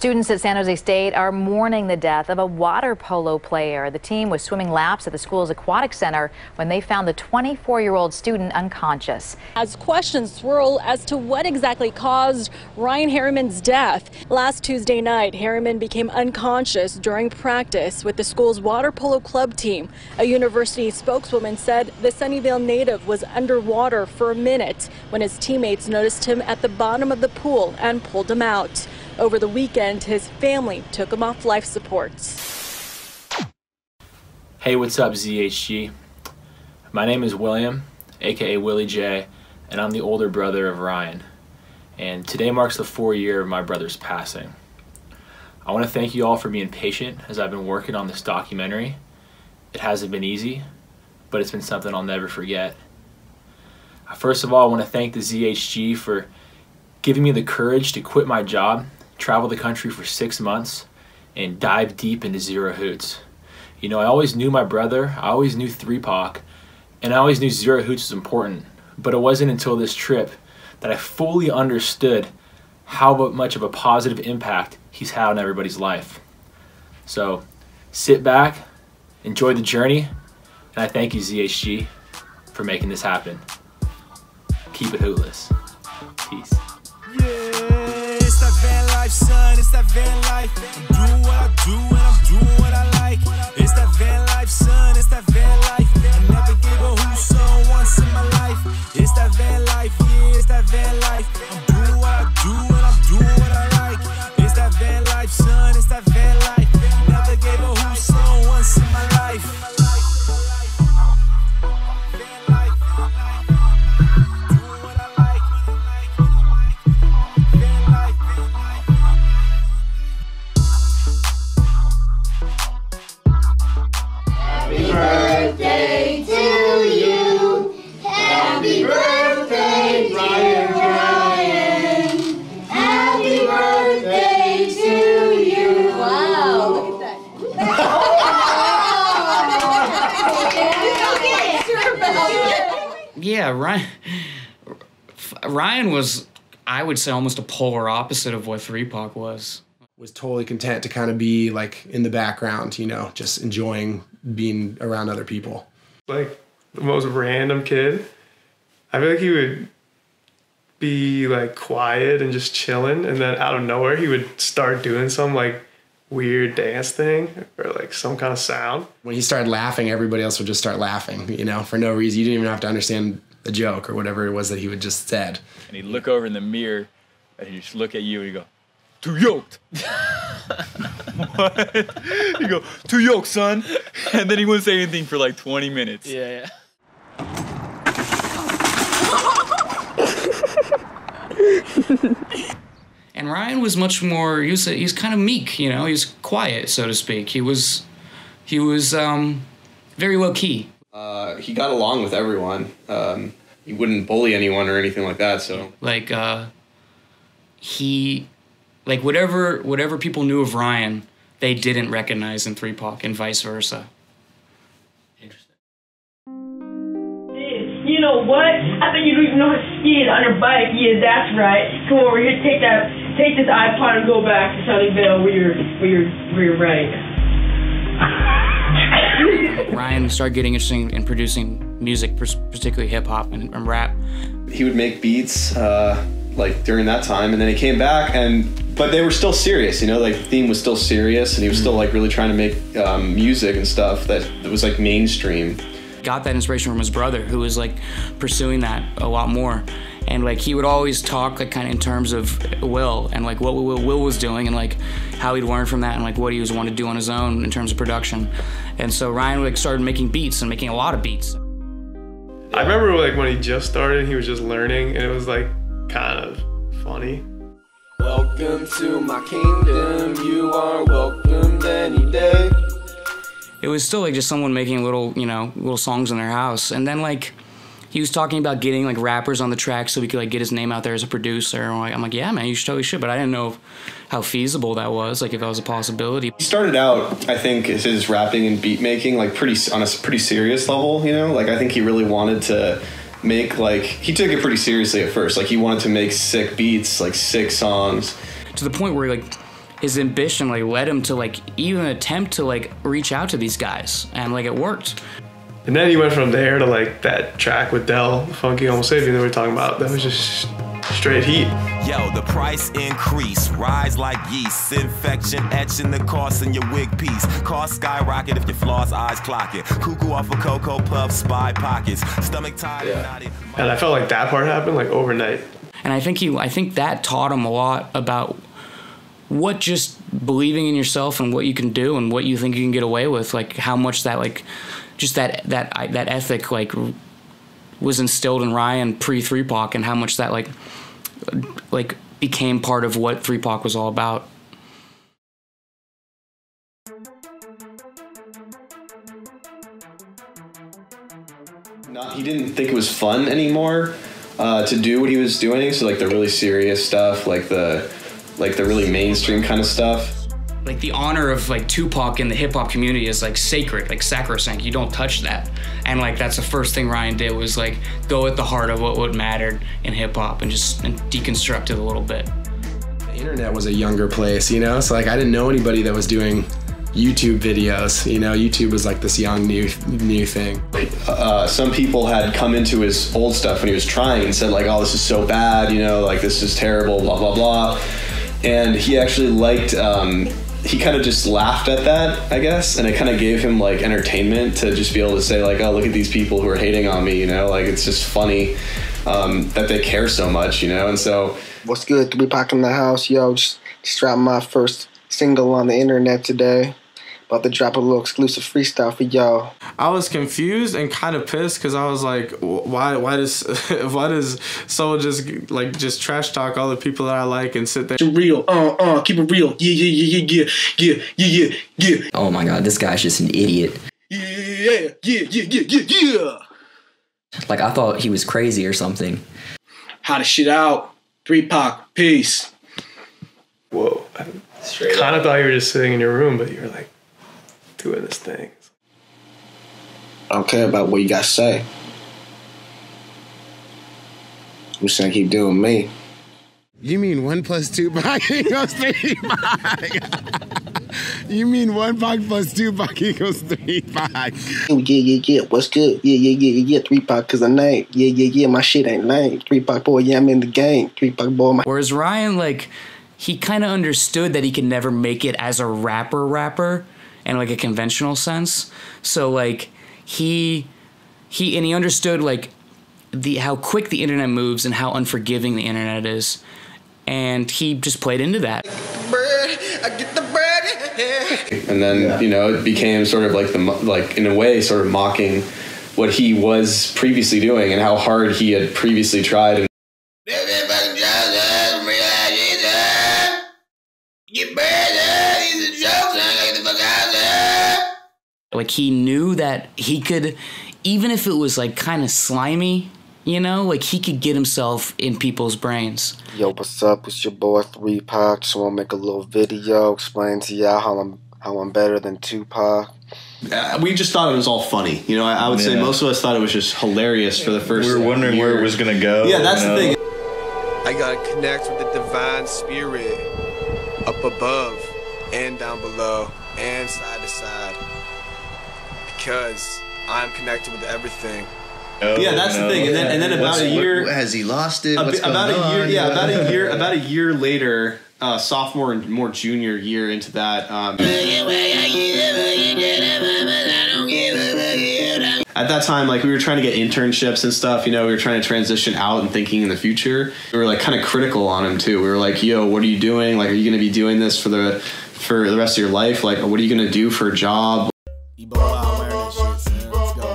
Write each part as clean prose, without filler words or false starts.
Students at San Jose State are mourning the death of a water polo player. The team was swimming laps at the school's aquatic center when they found the 24-year-old student unconscious. As questions swirl as to what exactly caused Ryan Harriman's death. Last Tuesday night, Harriman became unconscious during practice with the school's water polo club team. A university spokeswoman said the Sunnyvale native was underwater for a minute when his teammates noticed him at the bottom of the pool and pulled him out. Over the weekend, his family took him off life support. Hey, what's up, ZHG? My name is William, aka WillieJ, and I'm the older brother of Ryan. And today marks the 4th year of my brother's passing. I want to thank you all for being patient as I've been working on this documentary. It hasn't been easy, but it's been something I'll never forget. First of all, I want to thank the ZHG for giving me the courage to quit my job, travel the country for 6 months, and dive deep into Zero Hoots. You know, I always knew my brother, I always knew 3POC, and I always knew Zero Hoots was important, but it wasn't until this trip that I fully understood how much of a positive impact he's had on everybody's life. So, sit back, enjoy the journey, and I thank you, ZHG, for making this happen. Keep it hootless. Peace. It's that van life, son, it's that van life. I'm doing what I do and I'm doing what I like. It's that van life, son, it's that van life. I never gave a Hoot song once in my life. It's that van life, yeah, it's that van life. I'm doing what I do and I'm doing what I like. It's that van life, son, it's that van life. I never gave a Hoot song once in my life. Yeah, Ryan was, I would say, almost a polar opposite of what 3POC was. Was totally content to kind of be like in the background, you know, just enjoying being around other people. Like the most random kid. I feel like he would be like quiet and just chilling, and then out of nowhere he would start doing some like weird dance thing or like some kind of sound. When he started laughing, everybody else would just start laughing, you know, for no reason. You didn't even have to understand the joke or whatever it was that he would just said. And he'd look over in the mirror and he'd just look at you and he'd go, "Too yoked." What? He'd go, "Too yoked, son." And then he wouldn't say anything for like 20 minutes. Yeah. And Ryan was much more, he's kind of meek, you know, he's quiet, so to speak. He was very low-key. He got along with everyone. He wouldn't bully anyone or anything like that, so. Like, whatever people knew of Ryan, they didn't recognize in 3POC and vice versa. Interesting. You know what? I think you don't even know how to ski on your bike. Yeah, that's right. Come over here, take this iPod and go back to Sunnyvale where you're right. Ryan started getting interested in producing music, particularly hip-hop and rap. He would make beats like during that time, and then he came back, but they were still serious, you know, like the theme was still serious, and he was still like really trying to make music and stuff that was like mainstream. Got that inspiration from his brother, who was like pursuing that a lot more. And like he would always talk like kind of in terms of Will and like what Will was doing and like how he'd learned from that and like what he was wanting to do on his own in terms of production. And so Ryan like started making beats and making a lot of beats. I remember like when he just started, he was just learning, and it was like kind of funny. Welcome to my kingdom, you are welcomed any day. It was still like just someone making little, you know, little songs in their house. And then like he was talking about getting like rappers on the track so we could like get his name out there as a producer. And I'm like, yeah, man, you totally should. But I didn't know how feasible that was, like if that was a possibility. He started out, I think, his rapping and beat making like on a pretty serious level, you know? Like I think he really wanted to make like, he took it pretty seriously at first. Like he wanted to make sick beats, like sick songs. To the point where like his ambition like led him to like even attempt to like reach out to these guys, and like it worked. And then he went from there to like that track with Dell, Funky Homosapien that we were talking about. That was just straight heat. Yo, the price increase, rise like yeast, infection etching the cost in your wig piece. Cost skyrocket if your floss eyes clock it. Cuckoo off a Cocoa Puff, spy pockets, stomach tied and knotted. And I felt like that part happened like overnight. And I think that taught him a lot about what just believing in yourself and what you can do and what you think you can get away with, like how much that like just that ethic like was instilled in Ryan pre-3 Pac, and how much that like became part of what 3 Pac was all about. He didn't think it was fun anymore to do what he was doing. So like the really serious stuff, like the really mainstream kind of stuff. Like the honor of like Tupac in the hip hop community is like sacred, like sacrosanct. You don't touch that. And like that's the first thing Ryan did, was like go at the heart of what mattered in hip hop and just deconstruct it a little bit. The internet was a younger place, you know? So like I didn't know anybody that was doing YouTube videos, you know? YouTube was like this young new thing. Some people had come into his old stuff when he was trying and said like, oh, this is so bad, you know, like this is terrible, blah, blah, blah. And he actually liked, he kind of just laughed at that, I guess, and it kind of gave him like entertainment to just be able to say like, oh, look at these people who are hating on me, you know, like it's just funny that they care so much, you know. And so what's good? 3 Pac in the house, yo, just dropped my first single on the internet today. About to drop a little exclusive freestyle for y'all. I was confused and kind of pissed because I was like, why does someone just trash talk all the people that I like and sit there? Real, keep it real, yeah. Oh my God, this guy's just an idiot. Yeah. Like I thought he was crazy or something. How to shit out, 3 Pac, peace. Whoa, I kind of thought you were just sitting in your room, but you were like doing this thing. I don't care about what you got to say. I'm just gonna keep doing me. You mean 1 + 2 Pac equals 3 Pac? You mean 1 Pac + 2 Pac equals 3 Pac? Yeah. What's good? Yeah. 3 Pac, cause I name. Yeah. My shit ain't lame. 3 Pac boy, yeah, I'm in the game. 3 Pac boy. Whereas Ryan, like, he kind of understood that he could never make it as a rapper in like a conventional sense. So like he understood like how quick the internet moves and how unforgiving the internet is, and he just played into that. And then you know it became sort of like in a way sort of mocking what he was previously doing and how hard he had previously tried. And like he knew that he could, even if it was like kind of slimy, you know, like he could get himself in people's brains. Yo, what's up? It's your boy 3 Pac. Just want to make a little video explain to y'all how I'm better than Tupac. We just thought it was all funny. You know, I would say most of us thought it was just hilarious for the first We were wondering where it was going to go. Yeah, that's the thing. I got to connect with the divine spirit up above and down below and side to side. Because I'm connected with everything. Yeah, that's the thing. And then about a year, has he lost it? What's about going on? About a year later, sophomore and more junior year into that. At that time, like we were trying to get internships and stuff. You know, we were trying to transition out and thinking in the future. We were like kind of critical on him too. We were like, "Yo, what are you doing? Like, are you going to be doing this for the rest of your life? Like, what are you going to do for a job?" Ebola awareness shit, man. Let's go.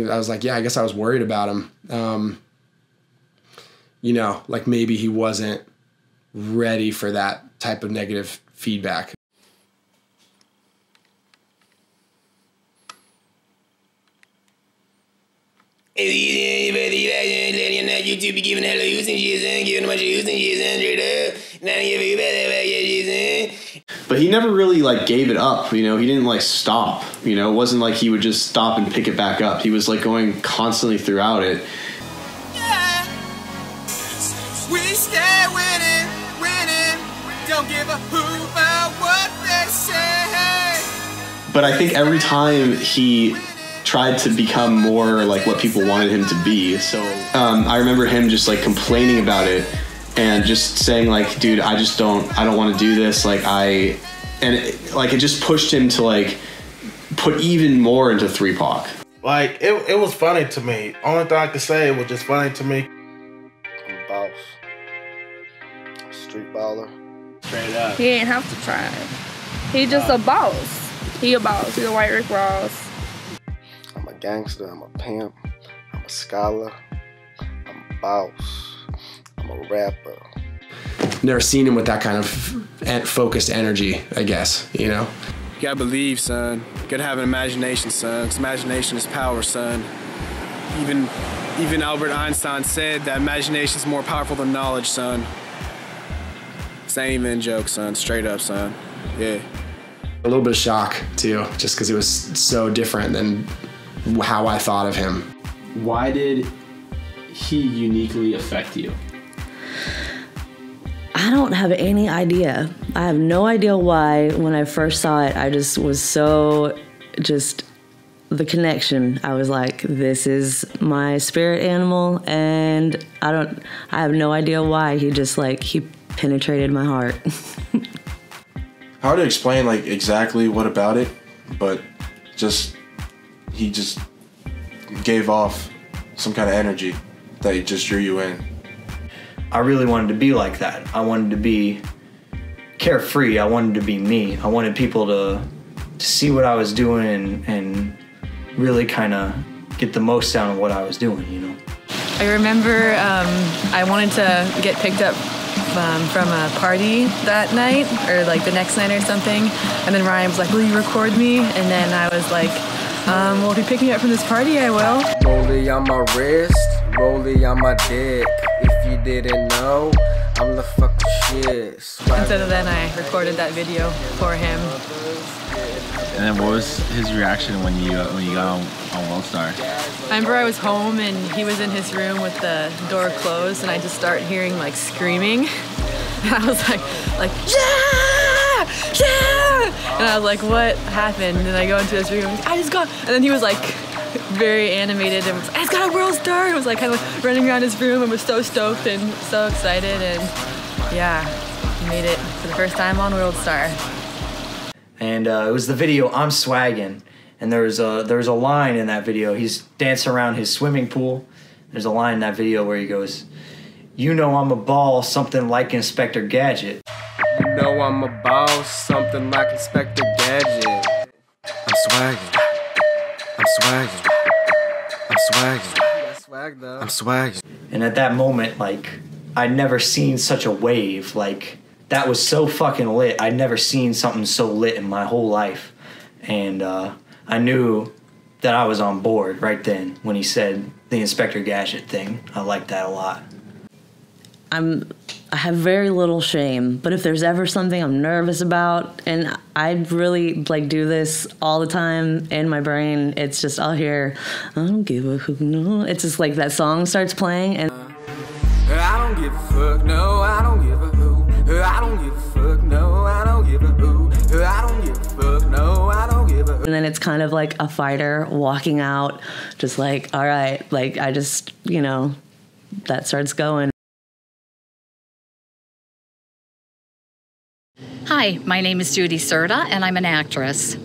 I was like, yeah, I guess I was worried about him. You know, like maybe he wasn't ready for that type of negative feedback. YouTube be giving hella Hoots and shit, giving a bunch of Hoots and shit. But he never really like gave it up, you know. He didn't like stop, you know. It wasn't like he would just stop and pick it back up. He was like going constantly throughout it. give a hoot about what they say. But I think every time he tried to become more like what people wanted him to be. So I remember him just like complaining about it and just saying like, dude, I don't want to do this. Like it just pushed him to like put even more into 3-Pac. Like it was funny to me. Only thing I could say, it was just funny to me. I'm a boss. I'm a street baller. Straight up. He ain't have to try. He just a boss. He a boss. He a white Rick Ross. I'm a gangster. I'm a pimp. I'm a scholar. I'm a boss. I'm a rapper. Never seen him with that kind of focused energy, I guess, you know? You gotta believe, son. You gotta have an imagination, son. 'Cause imagination is power, son. Even Albert Einstein said that imagination is more powerful than knowledge, son. This ain't even a joke, son. Straight up, son. Yeah. A little bit of shock, too, just because it was so different than how I thought of him. Why did he uniquely affect you? I don't have any idea. I have no idea why. When I first saw it, I just was so, the connection. I was like, this is my spirit animal, and I have no idea why. He just he penetrated my heart. Hard to explain exactly what about it, but he just gave off some kind of energy that he just drew you in. I really wanted to be like that. I wanted to be carefree. I wanted to be me. I wanted people to see what I was doing and really kind of get the most out of what I was doing, you know. I remember I wanted to get picked up from a party that night or the next night or something, and then Ryan was like, will you record me? And then I was like, well, if you pick me up from this party, I will. Rollie on my wrist, rollie on my dick. If you didn't know, I'm the fucking shit. And so then I recorded that video for him. And then what was his reaction when you got on WorldStar? I remember I was home and he was in his room with the door closed, and I just started hearing screaming. And I was like, yeah, yeah! And I was like, what happened? And I go into his room, I just got, and then he was very animated and was, I just got a WorldStar, and was kind of running around his room and was so stoked and so excited, and yeah, made it for the first time on WorldStar. And it was the video I'm Swaggin', and there's a line in that video. He's dancing around his swimming pool. There's a line in that video where he goes, you know I'm a ball, something like Inspector Gadget. You know I'm a boss, something like Inspector Gadget. I'm swaggin'. I'm swaggin'. I'm swaggin'. I'm swaggin'. And at that moment, I'd never seen such a wave. That was so fucking lit. I'd never seen something so lit in my whole life. And I knew that I was on board right then when he said the Inspector Gadget thing. I liked that a lot. I have very little shame, but if there's ever something I'm nervous about, and I really do this all the time in my brain, it's just I'll hear, I don't give a hoot, no. It's just that song starts playing, and I don't give a fuck, no, I don't give a hoot. I don't give a fuck, no, I don't give a hoot. I don't give a fuck, no, I don't give a hoot. And then it's kind of like a fighter walking out, just all right, I just, that starts going. Hi, my name is Judy Serta, and I'm an actress.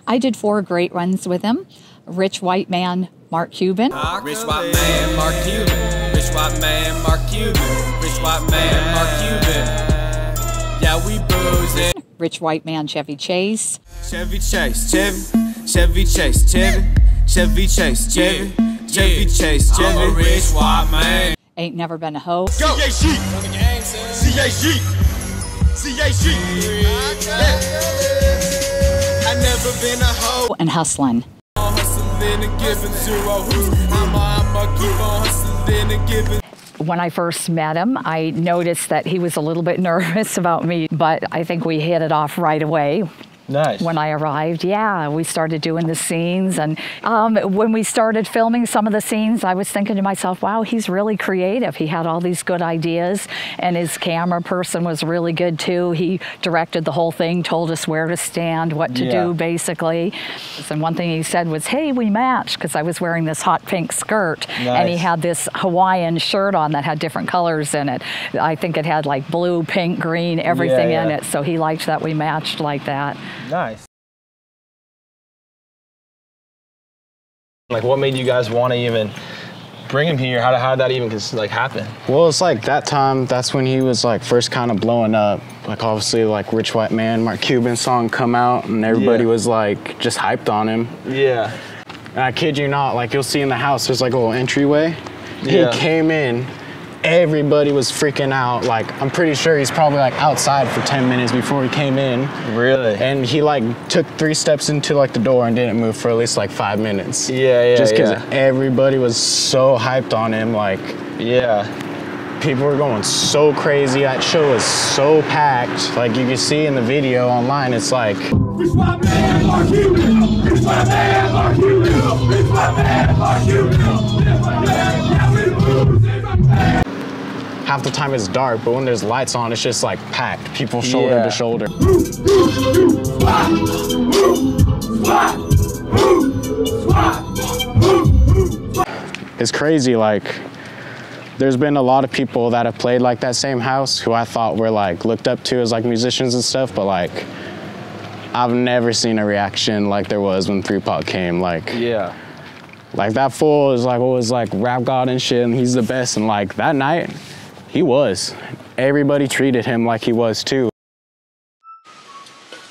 I did 4 great runs with him. Rich White Man, Mark Cuban. Rich white man, Mark Cuban. Rich white man, Mark Cuban. Rich white man, Mark Cuban. Yeah, we boozing. Rich White Man, Chevy Chase. Chevy Chase, Chevy. Chevy Chase, Chevy. Chevy Chase, Chevy. Chevy Chase, Chevy. I'm a rich white man. Ain't Never Been a Hoe. CHG. CHG. CHG. I never been a hoe. And Hustlin'. When I first met him, I noticed that he was a little bit nervous about me, but I think we hit it off right away. Nice. When I arrived, yeah, we started doing the scenes. And when we started filming some of the scenes, I was thinking to myself, wow, he's really creative. He had all these good ideas, and his camera person was really good too. He directed the whole thing, told us where to stand, what to do, basically. And one thing he said was, hey, we match, because I was wearing this hot pink skirt, and he had this Hawaiian shirt on that had different colors in it. I think it had like blue, pink, green, everything in it. So he liked that we matched like that. Nice. Like, what made you guys want to even bring him here? How did that even like happen? Well, it's like that time, that's when he was like first kind of blowing up. Like obviously like Rich White Man, Mark Cuban's song come out, and everybody was like just hyped on him. Yeah. And I kid you not, like you'll see in the house, there's like a little entryway. He came in, everybody was freaking out. Like, I'm pretty sure he's probably like outside for 10 minutes before he came in. Really? And he like took 3 steps into like the door and didn't move for at least like 5 minutes. Yeah, just because everybody was so hyped on him. Like, people were going so crazy. That show was so packed. Like you can see in the video online, it's like, It's my man, Mark Cuban. It's my man, Mark Cuban. It's my man, Mark Cuban. It's my man, yeah, we lose. It's my man. half the time it's dark, but when there's lights on, it's just like packed. People shoulder to shoulder. It's crazy, like, there's been a lot of people that have played like that same house who I thought were like looked up to as like musicians and stuff, but like, I've never seen a reaction like there was when 3Pac came. Like, like that fool is like always like rap god and shit, and he's the best. And like that night, he was. Everybody treated him like he was too.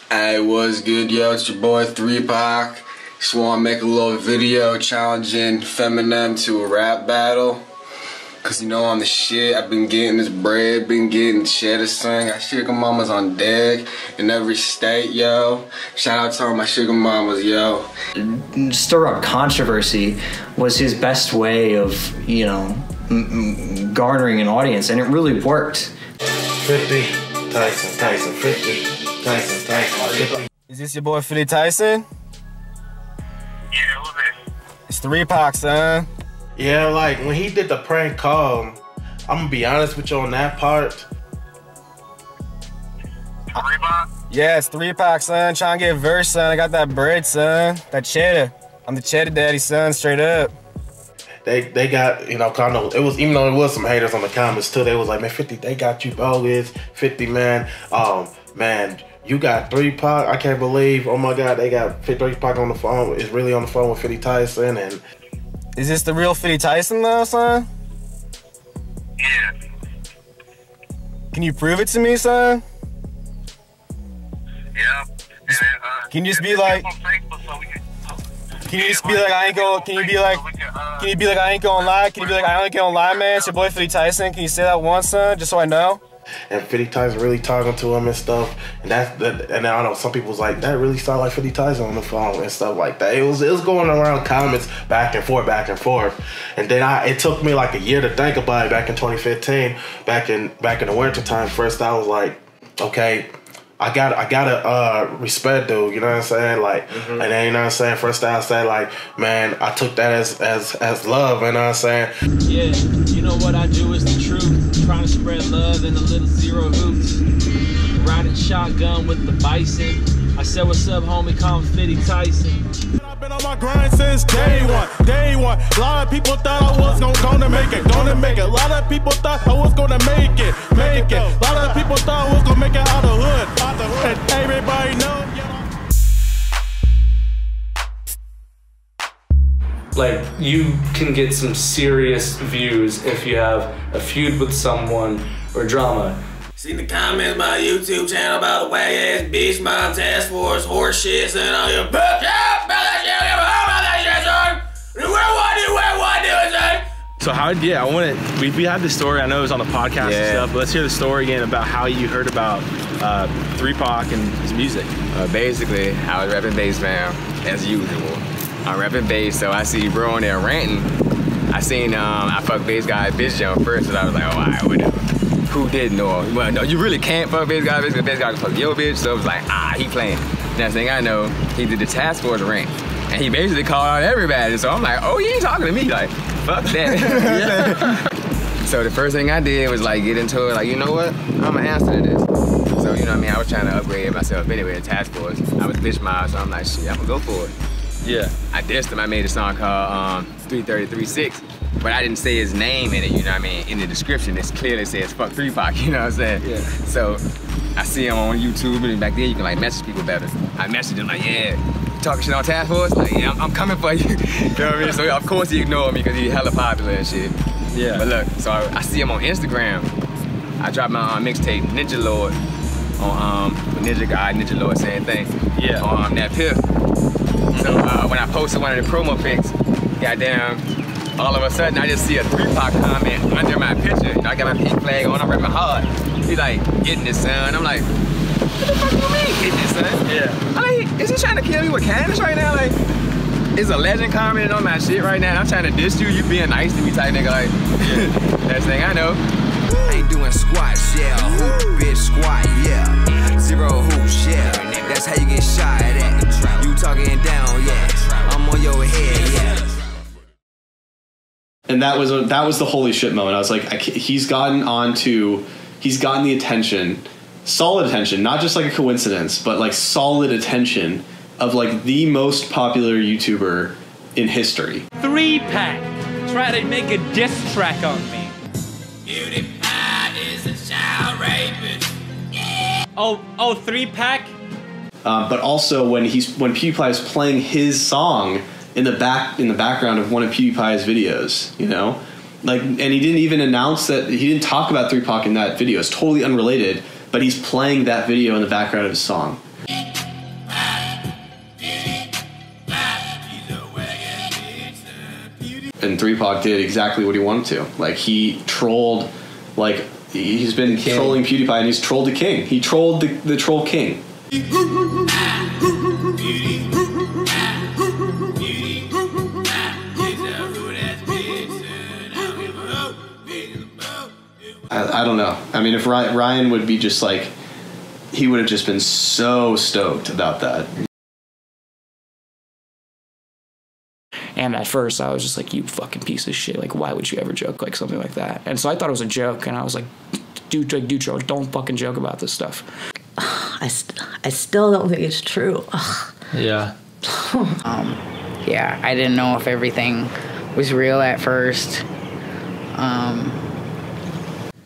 Hey, what's good, yo? It's your boy 3Pac. Just wanna make a little video challenging Feminem to a rap battle. Cause you know I'm the shit. I've been getting this bread, been getting cheddar, son. Got sugar mamas on deck in every state, yo. Shout out to all my sugar mamas, yo. Stir up controversy was his best way of, you know, garnering an audience, and it really worked. 50, Tyson, 50, Tyson. Is this your boy 50 Tyson? Yeah, who's it? It's 3Pac, son. Yeah, like when he did the prank call, I'm gonna be honest with you on that part. 3Pac? Yeah, it's 3Pac, son. Trying to get a verse, son. I got that bread, son. That cheddar. I'm the cheddar daddy, son, straight up. They got, you know, kind of, it was, even though it was some haters on the comments too, they was like, man, 50, they got you bogus. 50, man, man, you got 3Pac. I can't believe, oh my God, they got 3Pac on the phone. Is really on the phone with 50 Tyson. And is this the real 50 Tyson though, son? Yeah. Can you prove it to me, son? Yeah. Can you just be like, can you just be like, I ain't gonna, can you be like I ain't gonna lie? Can you be like, I ain't gonna lie, man? It's your boy 50 Tyson. Can you say that once, son, just so I know? And 50 Tyson really talking to him and stuff, and and I don't know, some people was like, that really sound like 50 Tyson on the phone and stuff like that. It was going around comments back and forth, and then it took me like a year to think about it. Back in 2015, back in the winter time, first I was like, okay, I gotta respect dude, you know what I'm saying? Like, and then, you know what I'm saying, first I said like, man, I took that as love, you know what I'm saying? Yeah, you know what I do is the truth. Trying to spread love in a little zero hoots. Riding shotgun with the bison. I said, what's up, homie? Call me 50 Tyson. I've been on my grind since day one. A lot of people thought I was gonna make it. A lot of people thought I was gonna make it. A lot of people thought I was gonna make it out the hood. And everybody knows. Like, you can get some serious views if you have a feud with someone or drama. See the comments my YouTube channel about the wag ass bitch, my task force, horse shit, and all your bitch out about that shit, son. What do it, son? So how, we had this story, I know it was on the podcast and stuff, but let's hear the story again about how you heard about 3Pac and his music. Basically, I was rapping bass, fam, as usual. I'm rapping bass, so I see bro on there ranting. I seen I fuck bass guy bitch jump first, so I was like, oh, alright, whatever. Who didn't know? Well, no, you really can't fuck bass guy, because bass guy can fuck your bitch, so it was like, he playing. Next thing I know, he did the task force rant. And he basically called out everybody. So I'm like, oh, you ain't talking to me. Like, fuck that. So the first thing I did was like get into it, like, you know what? I'm gonna answer to this. So, you know what I mean? I was trying to upgrade myself anyway, the task force. I was bitch mob, so I'm like, shit, I'm gonna go for it. Yeah. I dissed him. I made a song called 333.6, but I didn't say his name in it, you know what I mean? In the description, it clearly says fuck 3Pac, you know what I'm saying? Yeah. So I see him on YouTube, and back then you can like message people better. I messaged him like, yeah, you talking shit on task force? Like, yeah, I'm coming for you. You know what I mean? So of course he ignored me because he's hella popular and shit. Yeah. But look, so I see him on Instagram. I dropped my mixtape, Ninja Lord, on Ninja Guy, Ninja Lord, same thing. Yeah. On that Piff. So when I posted one of the promo pics, goddamn, all of a sudden I just see a 3Pac comment under my picture. You know, I got my pink flag on, I'm rapping hard. He's like, getting this, son. I'm like, what the fuck you mean, getting this, son? Yeah. I'm like, is he trying to kill me with cannons right now? Like, is a legend commenting on my shit right now? I'm trying to diss you, you being nice to me type nigga, like, next thing I know. Ain't doing squats, yeah. Hoot, bitch, squat, yeah. Zero hoops, yeah. That's how you get shot at. You talking down, yeah. I'm on your head, yeah. And that was the holy shit moment. I was like, he's gotten the attention, solid attention, not just like a coincidence, but like solid attention of like the most popular YouTuber in history. 3Pac try to make a diss track on me. PewDiePie is a child rapist. Yeah. Oh, 3Pac? But also when PewDiePie is playing his song in the background of one of PewDiePie's videos, you know, like, and he didn't even announce that, he didn't talk about 3Pac in that video. It's totally unrelated, but he's playing that video in the background of his song. And 3Pac did exactly what he wanted to. Like, he trolled, like, he's been trolling PewDiePie, and he's trolled the king. He trolled the troll king. I don't know. I mean, if Ryan would be just like, he would have just been so stoked about that. And at first I was just like, you fucking piece of shit. Like, why would you ever joke like something like that? And so I thought it was a joke, and I was like, dude, don't fucking joke about this stuff. I still don't think it's true. Yeah. Yeah, I didn't know if everything was real at first.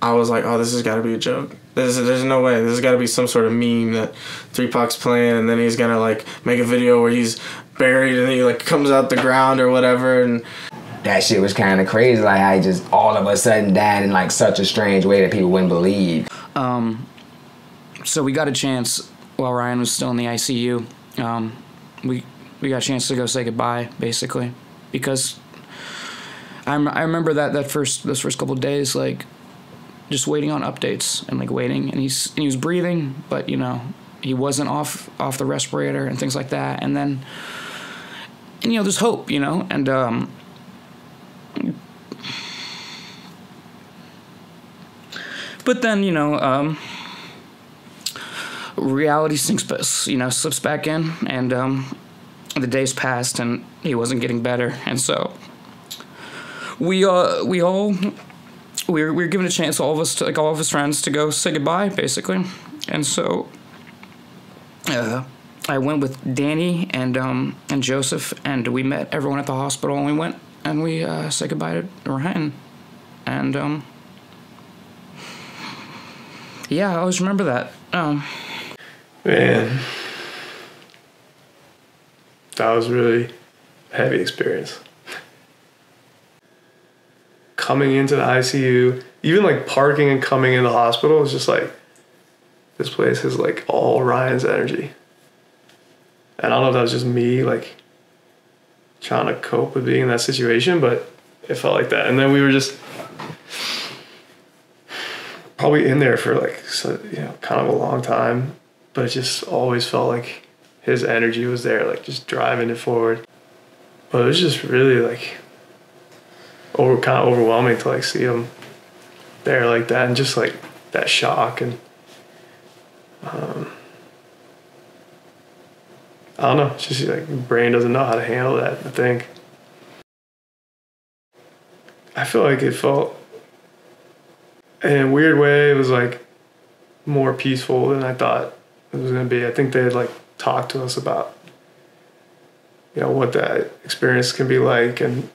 I was like, oh, this has got to be a joke. There's no way. This has got to be some sort of meme that 3Pac's playing, and then he's gonna like make a video where he's buried and he like comes out the ground or whatever. And that shit was kind of crazy. Like, I just all of a sudden died in like such a strange way that people wouldn't believe. So we got a chance while Ryan was still in the ICU. We got a chance to go say goodbye, basically, because I remember those first couple of days, like, just waiting on updates and like waiting, and he was breathing, but you know, he wasn't off the respirator and things like that. And then, you know, there's hope, you know, and but then, you know, reality slips back in, and the days passed, and he wasn't getting better, and so we were given a chance, all of us, to, like all of his friends, to go say goodbye, basically. And so I went with Danny and Joseph, and we met everyone at the hospital, and we went and we said goodbye to Ryan. And yeah, I always remember that. Man, that was really a heavy experience. Coming into the ICU, even like parking and coming in the hospital was just like, this place is like all Ryan's energy. And I don't know if that was just me like trying to cope with being in that situation, but it felt like that. And then we were just probably in there for like, so, you know, kind of a long time, but it just always felt like his energy was there, like just driving it forward. But it was just really like kind of overwhelming to like see him there like that, and just like that shock. And I don't know. It's just like your brain doesn't know how to handle that, I think. I feel like it felt, in a weird way, it was like more peaceful than I thought it was going to be. I think they had like talked to us about, you know, what that experience can be like. And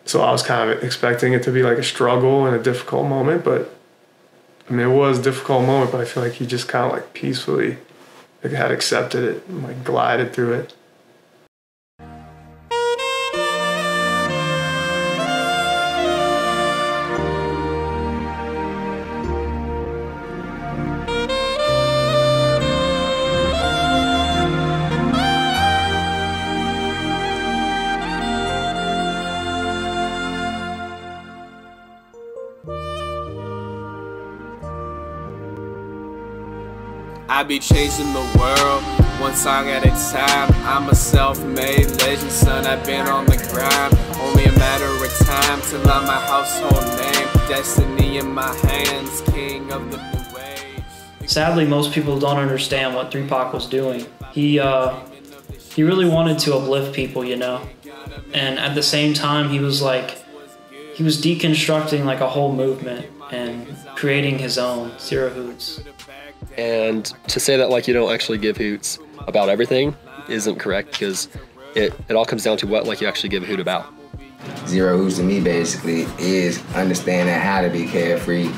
so I was kind of expecting it to be like a struggle and a difficult moment, but I mean, it was a difficult moment, but I feel like he just kind of like peacefully like had accepted it and like glided through it. I be changing the world, one song at a time. I'm a self-made legend, son, I've been on the grind. Only a matter of time till I'm my household name. Destiny in my hands, king of the new age. Sadly, most people don't understand what 3Pac was doing. He really wanted to uplift people, you know? And at the same time, he was deconstructing like a whole movement and creating his own Zero Hoots. And to say that like you don't actually give hoots about everything isn't correct, because it all comes down to what like you actually give a hoot about. Zero Hoots to me basically is understanding how to be carefree,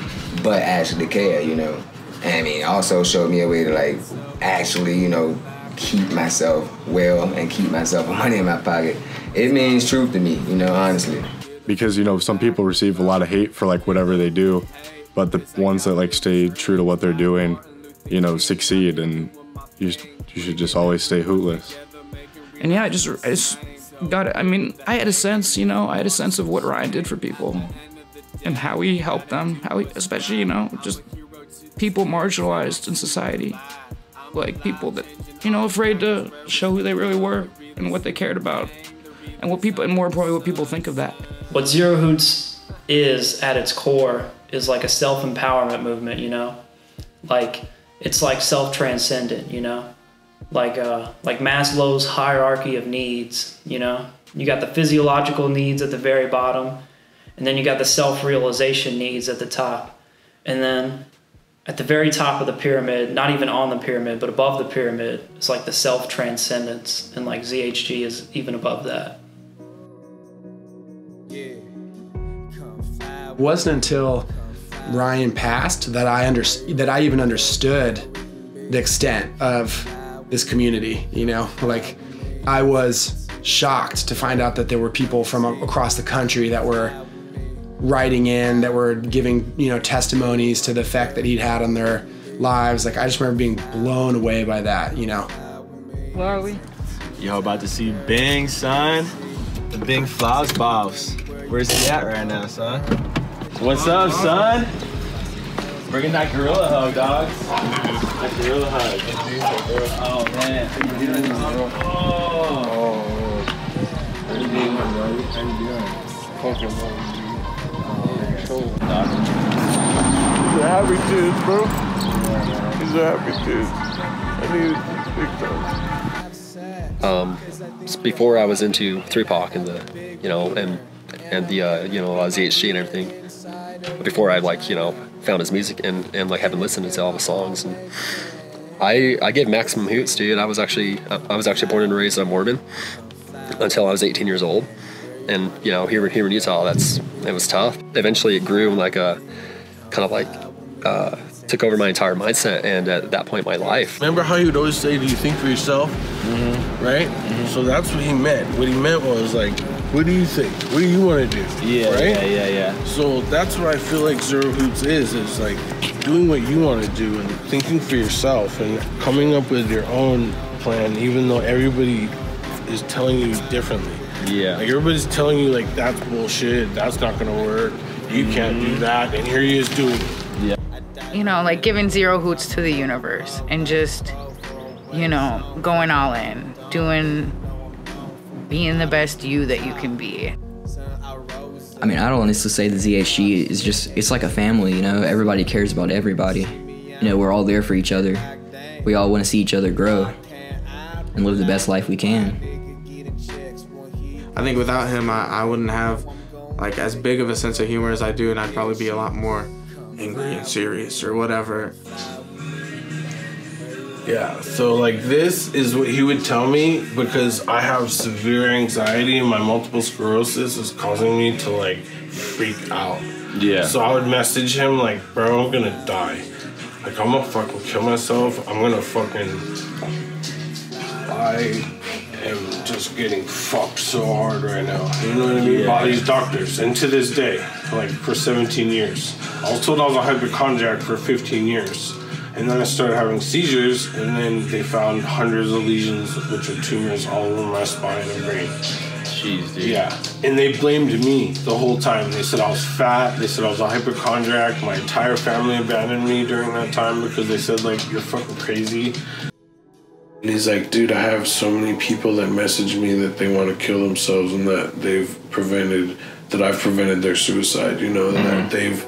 but actually care, you know. And I mean, also showed me a way to like actually, you know, keep myself well and keep myself money in my pocket. It means truth to me, you know, honestly. Because, you know, some people receive a lot of hate for like whatever they do, but the ones that like stay true to what they're doing, you know, succeed, and you should just always stay hootless. And yeah, I just got it. I mean, I had a sense, you know, of what Ryan did for people and how he helped them, especially, you know, just people marginalized in society, like people that, you know, afraid to show who they really were and what they cared about, and more importantly, what people think of that. What Zero Hoots is at its core is like a self-empowerment movement, you know, like it's like self-transcendent, you know, like Maslow's hierarchy of needs, you know. You got the physiological needs at the very bottom, and then you got the self-realization needs at the top. And then at the very top of the pyramid, not even on the pyramid, but above the pyramid, it's like the self-transcendence, and like ZHG is even above that. It wasn't until Ryan passed that I even understood the extent of this community, you know? Like, I was shocked to find out that there were people from across the country that were writing in, that were giving, you know, testimonies to the effect that he'd had on their lives. Like, I just remember being blown away by that, you know? Where are we? Yo, about to see Bing, son. The Bing Flowers Boss. Where's he at right now, son? What's up, son? Bringing that gorilla hug, dog. That gorilla hug. Oh, man. How you doing, bro? Oh. How you doing, bro? How you doing? He's a happy dude, bro. He's a happy dude. I need big time. Before I was into 3Pac and the, you know, and the, you know, ZHG and everything. Before I like, you know, found his music and like haven't listened to all the songs, and I gave maximum hoots, dude. I was actually born and raised Mormon until I was 18 years old, and you know, here in Utah, it was tough. Eventually, it grew like a kind of like took over my entire mindset, and at that point in my life. Remember how he would always say, "Do you think for yourself?" Mm-hmm. Right? Mm-hmm. So that's what he meant. What he meant was like, what do you think? What do you want to do? Yeah, right? Yeah. So that's what I feel like Zero Hoots is like doing what you want to do and thinking for yourself and coming up with your own plan, even though everybody is telling you differently. Yeah. Like everybody's telling you like, that's bullshit, that's not gonna work, you can't do that, and here he is doing it. Yeah. You know, like giving Zero Hoots to the universe and just, you know, going all in, being the best you that you can be. I mean, I'd honestly say the ZHG is it's like a family, you know? Everybody cares about everybody. You know, we're all there for each other. we all want to see each other grow and live the best life we can. I think without him, I wouldn't have like as big of a sense of humor as I do, and I'd probably be a lot more angry and serious or whatever. Yeah, so like this is what he would tell me, because I have severe anxiety and my multiple sclerosis is causing me to like freak out. Yeah. So I would message him like, bro, I'm gonna die. Like, I'm gonna fucking kill myself. I'm gonna fucking... I am just getting fucked so hard right now. You know what I mean? Yeah. By these doctors. And to this day, like for 17 years. I was told I was a hypochondriac for 15 years. And then I started having seizures, and then they found hundreds of lesions, which are tumors all over my spine and brain. Jeez, dude. Yeah. And they blamed me the whole time. They said I was fat. They said I was a hypochondriac. My entire family abandoned me during that time because they said, like, you're fucking crazy. And he's like, dude, I have so many people that message me that they want to kill themselves and that I've prevented their suicide, you know, that they've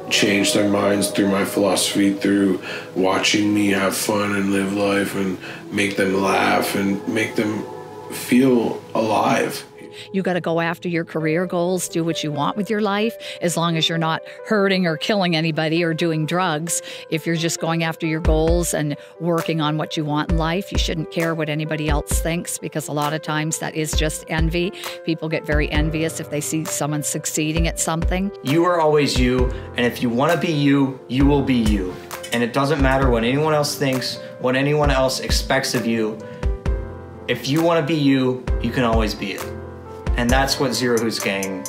changed their minds through my philosophy, through watching me have fun and live life and make them laugh and make them feel alive. You got to go after your career goals, do what you want with your life, as long as you're not hurting or killing anybody or doing drugs. If you're just going after your goals and working on what you want in life, you shouldn't care what anybody else thinks, because a lot of times that is just envy. People get very envious if they see someone succeeding at something. You are always you, and if you want to be you, you will be you. And it doesn't matter what anyone else thinks, what anyone else expects of you. If you want to be you, you can always be it. And that's what Zero Hoots Gang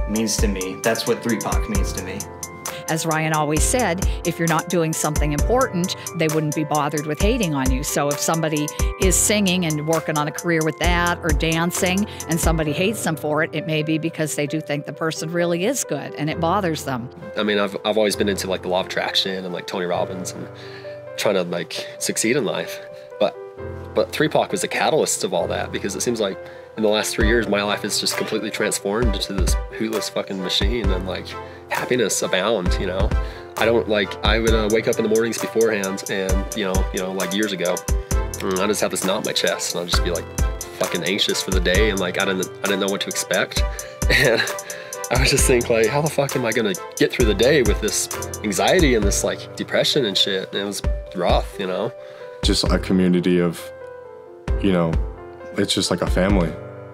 means to me. That's what 3PAC means to me. As Ryan always said, if you're not doing something important, they wouldn't be bothered with hating on you. So if somebody is singing and working on a career with that, or dancing, and somebody hates them for it, it may be because they do think the person really is good and it bothers them. I mean, I've always been into like the law of attraction and like Tony Robbins and trying to like succeed in life. But 3PAC was the catalyst of all that, because it seems like in the last 3 years, my life has just completely transformed into this hootless fucking machine, and like happiness abound, you know? I don't like, I would wake up in the mornings beforehand and, you know, like years ago, I just have this knot in my chest and I'll just be like fucking anxious for the day, and like I didn't know what to expect. And I would just think like, how the fuck am I gonna get through the day with this anxiety and this like depression and shit? And it was rough, you know? Just a community of, you know, it's just like a family,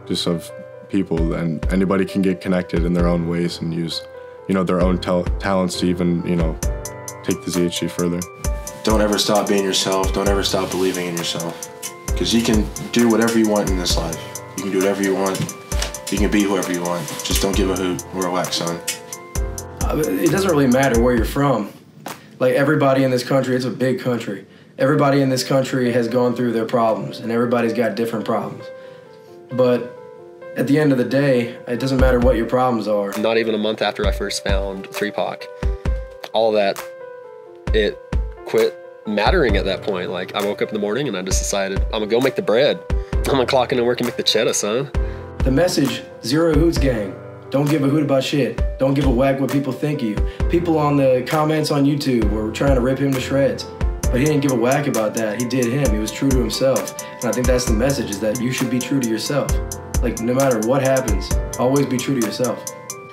just of people, and anybody can get connected in their own ways and use, you know, their own talents to even, you know, take the ZHG further. Don't ever stop being yourself. Don't ever stop believing in yourself, because you can do whatever you want in this life. You can do whatever you want. You can be whoever you want. Just don't give a hoot or a whack, son. It doesn't really matter where you're from. Like, everybody in this country, it's a big country. Everybody in this country has gone through their problems, and everybody's got different problems. But at the end of the day, it doesn't matter what your problems are. Not even a month after I first found 3PAC, all that, it quit mattering at that point. Like, I woke up in the morning and I just decided, I'm gonna go make the bread. I'm gonna clock in and work and make the cheddar, son. The message, Zero Hoots Gang. Don't give a hoot about shit. Don't give a whack what people think of you. People on the comments on YouTube were trying to rip him to shreds. But he didn't give a whack about that. He did him. He was true to himself. And I think that's the message, is that you should be true to yourself. Like, no matter what happens, always be true to yourself.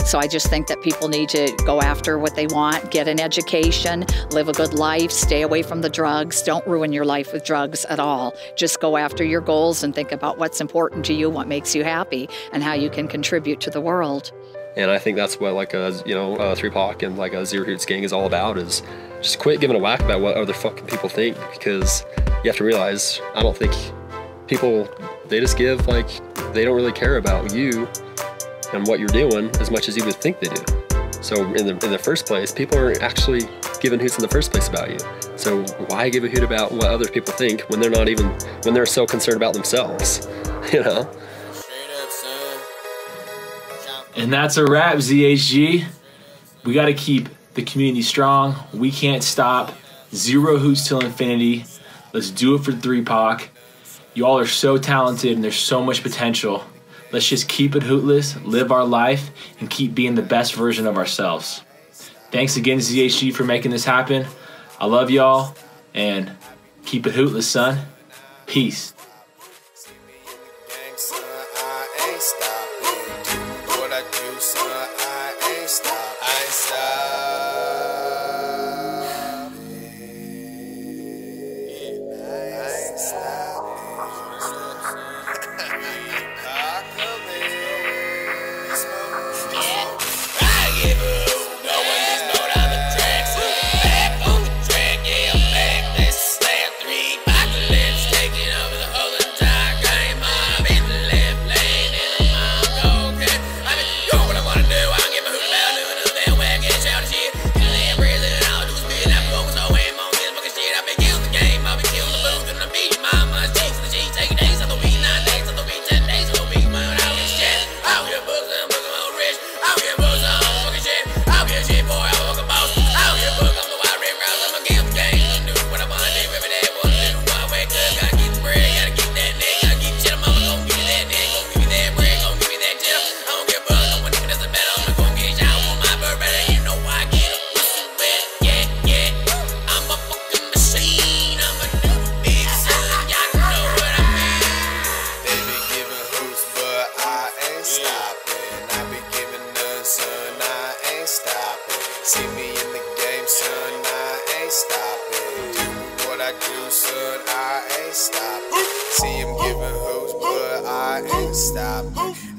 So I just think that people need to go after what they want, get an education, live a good life, stay away from the drugs. Don't ruin your life with drugs at all. Just go after your goals and think about what's important to you, what makes you happy, and how you can contribute to the world. And I think that's what like a 3PAC and like a Zero Hoots Gang is all about, is just quit giving a whack about what other fucking people think, because you have to realize, I don't think people, they just give like, they don't really care about you and what you're doing as much as you would think they do. So in the first place, people aren't actually giving hoots in the first place about you. So why give a hoot about what other people think when they're not even, when they're so concerned about themselves, you know? And that's a wrap, ZHG. We got to keep the community strong. We can't stop. Zero hoots till infinity. Let's do it for 3PAC. You all are so talented and there's so much potential. Let's just keep it hootless, live our life, and keep being the best version of ourselves. Thanks again, ZHG, for making this happen. I love y'all, and Keep it hootless, son. Peace.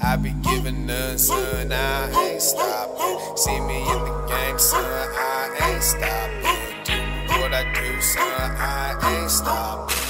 I be giving none, son, I ain't stopping. See me in the game, son, I ain't stopping. Do what I do, son, I ain't stopping.